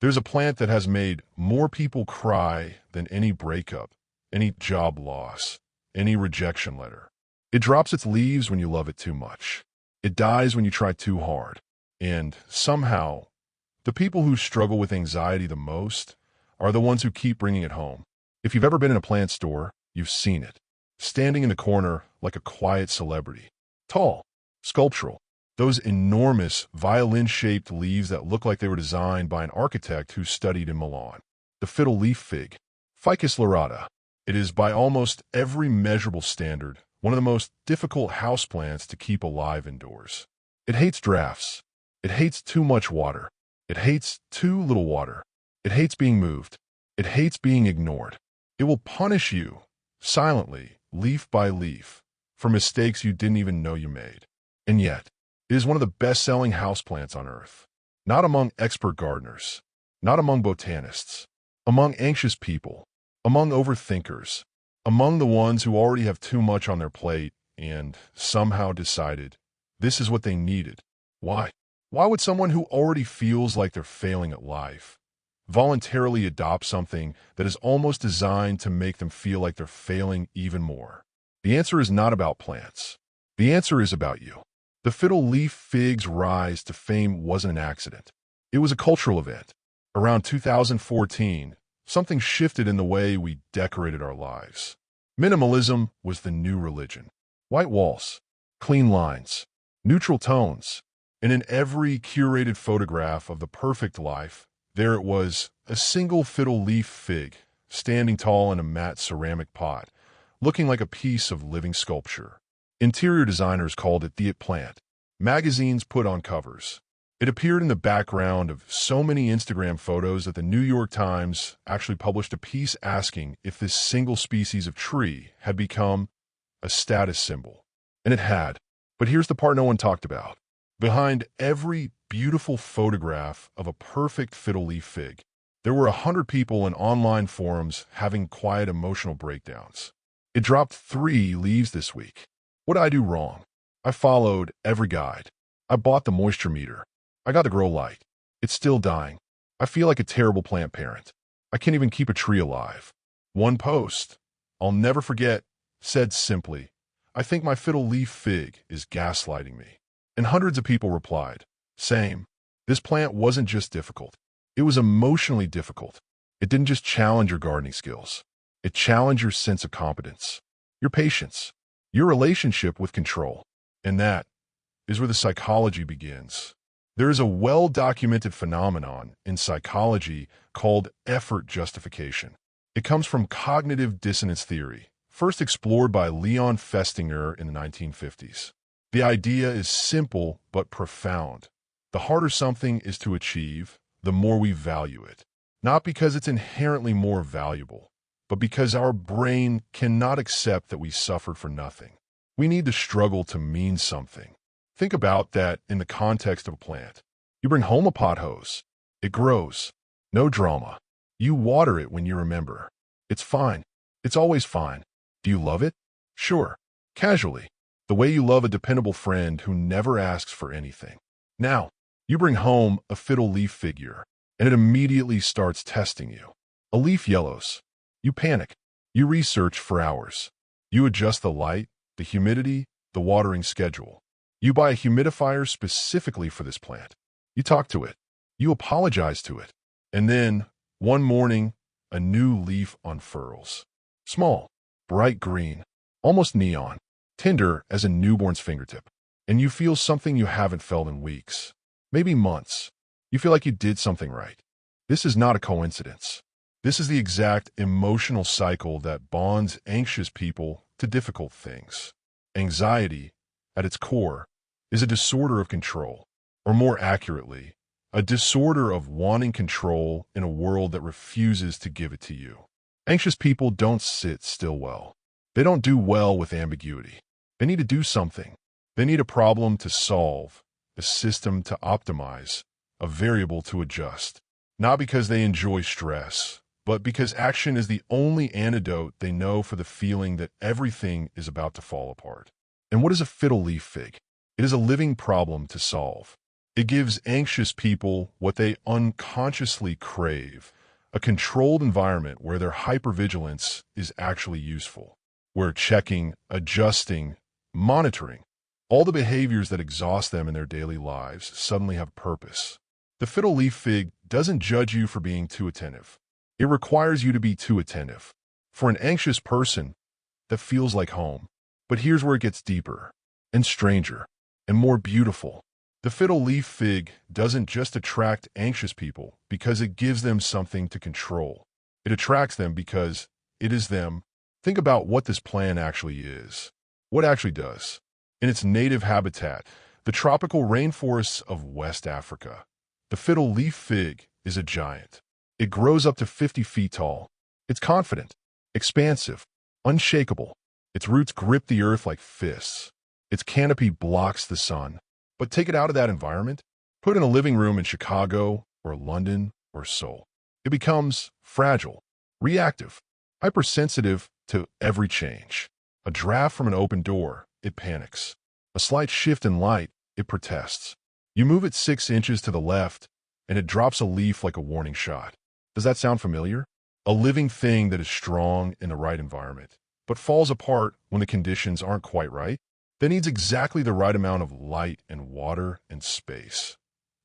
There's a plant that has made more people cry than any breakup, any job loss, any rejection letter. It drops its leaves when you love it too much. It dies when you try too hard. And somehow, the people who struggle with anxiety the most are the ones who keep bringing it home. If you've ever been in a plant store, you've seen it. Standing in the corner like a quiet celebrity. Tall, sculptural. Those enormous, violin-shaped leaves that look like they were designed by an architect who studied in Milan. The Fiddle Leaf Fig. Ficus lyrata. It is, by almost every measurable standard, one of the most difficult houseplants to keep alive indoors. It hates drafts. It hates too much water. It hates too little water. It hates being moved. It hates being ignored. It will punish you, silently, leaf by leaf, for mistakes you didn't even know you made. And yet, it is one of the best-selling houseplants on Earth. Not among expert gardeners, not among botanists, among anxious people, among overthinkers, among the ones who already have too much on their plate and somehow decided this is what they needed. Why? Why would someone who already feels like they're failing at life voluntarily adopt something that is almost designed to make them feel like they're failing even more? The answer is not about plants. The answer is about you. The Fiddle Leaf Fig's rise to fame wasn't an accident. It was a cultural event. Around 2014, something shifted in the way we decorated our lives. Minimalism was the new religion. White walls, clean lines, neutral tones, and in every curated photograph of the perfect life, there it was, a single fiddle leaf fig, standing tall in a matte ceramic pot, looking like a piece of living sculpture. Interior designers called it the It Plant. Magazines put on covers. It appeared in the background of so many Instagram photos that the New York Times actually published a piece asking if this single species of tree had become a status symbol. And it had. But here's the part no one talked about. Behind every beautiful photograph of a perfect fiddle leaf fig, there were 100 people in online forums having quiet emotional breakdowns. It dropped 3 leaves this week. What did I do wrong? I followed every guide. I bought the moisture meter. I got the grow light. It's still dying. I feel like a terrible plant parent. I can't even keep a tree alive. One post, I'll never forget, said simply, "I think my fiddle leaf fig is gaslighting me." And hundreds of people replied, same. This plant wasn't just difficult. It was emotionally difficult. It didn't just challenge your gardening skills. It challenged your sense of competence, your patience, your relationship with control. And that is where the psychology begins. There is a well-documented phenomenon in psychology called effort justification. It comes from cognitive dissonance theory, first explored by Leon Festinger in the 1950s. The idea is simple but profound. The harder something is to achieve, the more we value it. Not because it's inherently more valuable, but because our brain cannot accept that we suffered for nothing. We need the struggle to mean something. Think about that in the context of a plant. You bring home a pot hose. It grows. No drama. You water it when you remember. It's fine. It's always fine. Do you love it? Sure. Casually. The way you love a dependable friend who never asks for anything. Now, you bring home a fiddle leaf figure, and it immediately starts testing you. A leaf yellows. You panic. You research for hours. You adjust the light, the humidity, the watering schedule. You buy a humidifier specifically for this plant. You talk to it. You apologize to it. And then, one morning, a new leaf unfurls. Small, bright green, almost neon, tender as a newborn's fingertip. And you feel something you haven't felt in weeks, maybe months. You feel like you did something right. This is not a coincidence. This is the exact emotional cycle that bonds anxious people to difficult things. Anxiety, at its core, is a disorder of control, or more accurately, a disorder of wanting control in a world that refuses to give it to you. Anxious people don't sit still well. They don't do well with ambiguity. They need to do something. They need a problem to solve, a system to optimize, a variable to adjust. Not because they enjoy stress, but because action is the only antidote they know for the feeling that everything is about to fall apart. And what is a fiddle leaf fig? It is a living problem to solve. It gives anxious people what they unconsciously crave, a controlled environment where their hypervigilance is actually useful, where checking, adjusting, monitoring, all the behaviors that exhaust them in their daily lives suddenly have purpose. The Fiddle Leaf Fig doesn't judge you for being too attentive. It requires you to be too attentive. For an anxious person, that feels like home. But here's where it gets deeper, and stranger, and more beautiful. The Fiddle Leaf Fig doesn't just attract anxious people because it gives them something to control. It attracts them because it is them. Think about what this plant actually is. What it actually does. In its native habitat, the tropical rainforests of West Africa, the Fiddle Leaf Fig is a giant. It grows up to 50 feet tall. It's confident, expansive, unshakable. Its roots grip the earth like fists. Its canopy blocks the sun. But take it out of that environment, put it in a living room in Chicago or London or Seoul. It becomes fragile, reactive, hypersensitive to every change. A draft from an open door, it panics. A slight shift in light, it protests. You move it 6 inches to the left, and it drops a leaf like a warning shot. Does that sound familiar? A living thing that is strong in the right environment, but falls apart when the conditions aren't quite right, that needs exactly the right amount of light and water and space.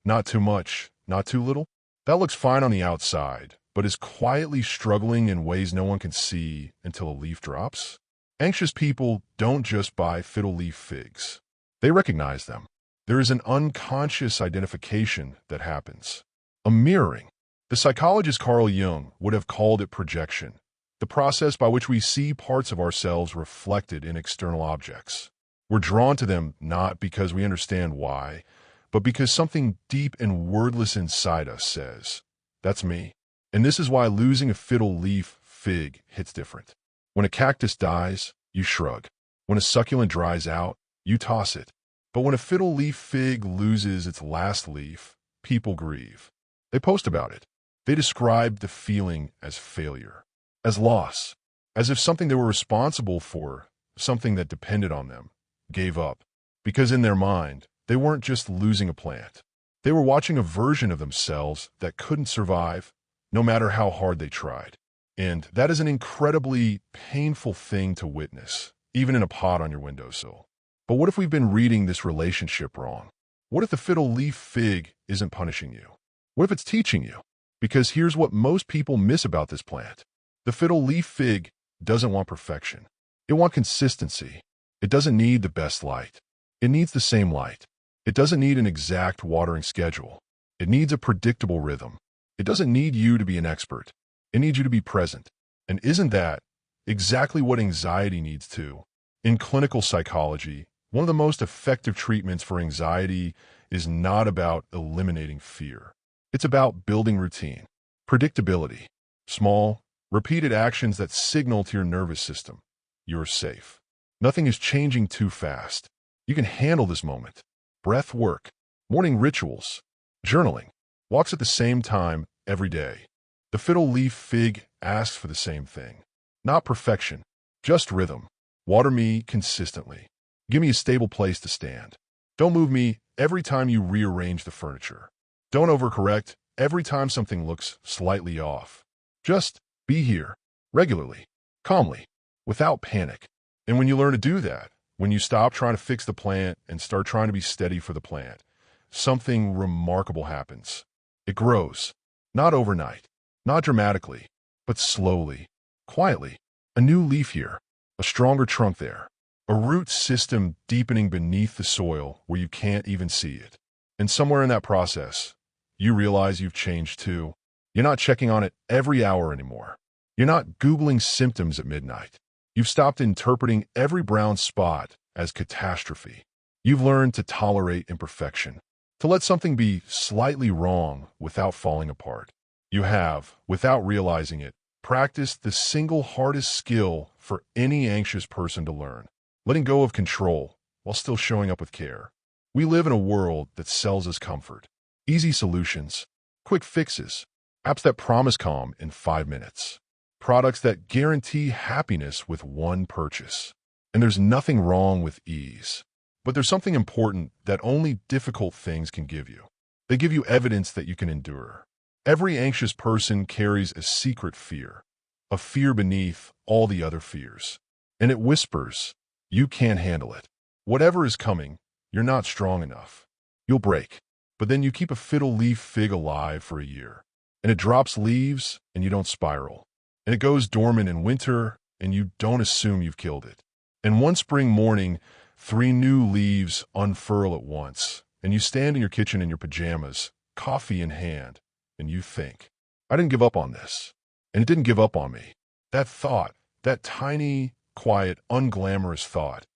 Not too much, not too little. That looks fine on the outside, but is quietly struggling in ways no one can see until a leaf drops. Anxious people don't just buy fiddle leaf figs. They recognize them. There is an unconscious identification that happens. A mirroring. The psychologist Carl Jung would have called it projection, the process by which we see parts of ourselves reflected in external objects. We're drawn to them not because we understand why, but because something deep and wordless inside us says, "That's me." And this is why losing a fiddle leaf fig hits different. When a cactus dies, you shrug. When a succulent dries out, you toss it. But when a fiddle leaf fig loses its last leaf, people grieve. They post about it. They describe the feeling as failure, as loss, as if something they were responsible for, something that depended on them, gave up. Because in their mind, they weren't just losing a plant. They were watching a version of themselves that couldn't survive, no matter how hard they tried. And that is an incredibly painful thing to witness, even in a pot on your windowsill. But what if we've been reading this relationship wrong? What if the fiddle leaf fig isn't punishing you? What if it's teaching you? Because here's what most people miss about this plant. The fiddle leaf fig doesn't want perfection. It wants consistency. It doesn't need the best light. It needs the same light. It doesn't need an exact watering schedule. It needs a predictable rhythm. It doesn't need you to be an expert. It needs you to be present. And isn't that exactly what anxiety needs too? In clinical psychology, one of the most effective treatments for anxiety is not about eliminating fear. It's about building routine, predictability, small, repeated actions that signal to your nervous system, you're safe. Nothing is changing too fast. You can handle this moment. Breath work, morning rituals, journaling, walks at the same time every day. The fiddle leaf fig asks for the same thing. Not perfection, just rhythm. Water me consistently. Give me a stable place to stand. Don't move me every time you rearrange the furniture. Don't overcorrect every time something looks slightly off. Just be here, regularly, calmly, without panic. And when you learn to do that, when you stop trying to fix the plant and start trying to be steady for the plant, something remarkable happens. It grows, not overnight, not dramatically, but slowly, quietly. A new leaf here, a stronger trunk there, a root system deepening beneath the soil where you can't even see it. And somewhere in that process, you realize you've changed too. You're not checking on it every hour anymore. You're not Googling symptoms at midnight. You've stopped interpreting every brown spot as catastrophe. You've learned to tolerate imperfection, to let something be slightly wrong without falling apart. You have, without realizing it, practiced the single hardest skill for any anxious person to learn, letting go of control while still showing up with care. We live in a world that sells us comfort, easy solutions, quick fixes, apps that promise calm in 5 minutes, products that guarantee happiness with one purchase. And there's nothing wrong with ease. But there's something important that only difficult things can give you. They give you evidence that you can endure. Every anxious person carries a secret fear, a fear beneath all the other fears. And it whispers, you can't handle it. Whatever is coming, you're not strong enough. You'll break. But then you keep a fiddle leaf fig alive for a year. And it drops leaves, and you don't spiral. And it goes dormant in winter, and you don't assume you've killed it. And one spring morning, 3 new leaves unfurl at once, and you stand in your kitchen in your pajamas, coffee in hand, and you think, I didn't give up on this. And it didn't give up on me. That thought, that tiny, quiet, unglamorous thought,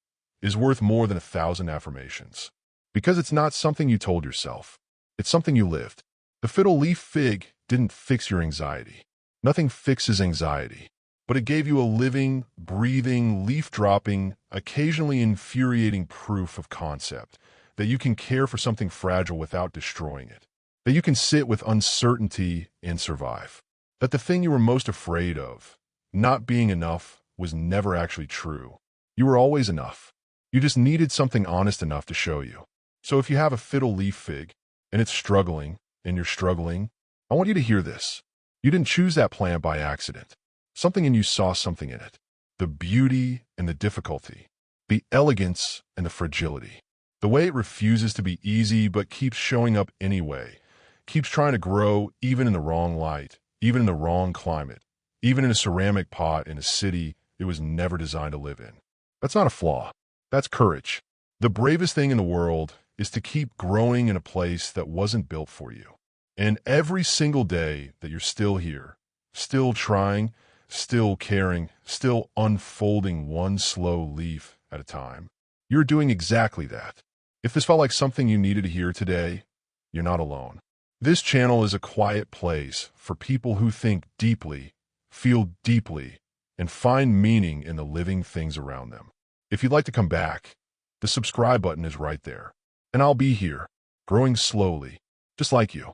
is worth more than 1,000 affirmations. Because it's not something you told yourself. It's something you lived. The fiddle leaf fig didn't fix your anxiety. Nothing fixes anxiety. But it gave you a living, breathing, leaf-dropping, occasionally infuriating proof of concept that you can care for something fragile without destroying it, that you can sit with uncertainty and survive, that the thing you were most afraid of, not being enough, was never actually true. You were always enough. You just needed something honest enough to show you. So if you have a fiddle leaf fig, and it's struggling, and you're struggling, I want you to hear this. You didn't choose that plant by accident. Something in you saw something in it. The beauty and the difficulty. The elegance and the fragility. The way it refuses to be easy but keeps showing up anyway. Keeps trying to grow even in the wrong light, even in the wrong climate, even in a ceramic pot in a city it was never designed to live in. That's not a flaw. That's courage. The bravest thing in the world is to keep growing in a place that wasn't built for you. And every single day that you're still here, still trying, still caring, still unfolding one slow leaf at a time, you're doing exactly that. If this felt like something you needed to hear today, you're not alone. This channel is a quiet place for people who think deeply, feel deeply, and find meaning in the living things around them. If you'd like to come back, the subscribe button is right there. And I'll be here, growing slowly, just like you.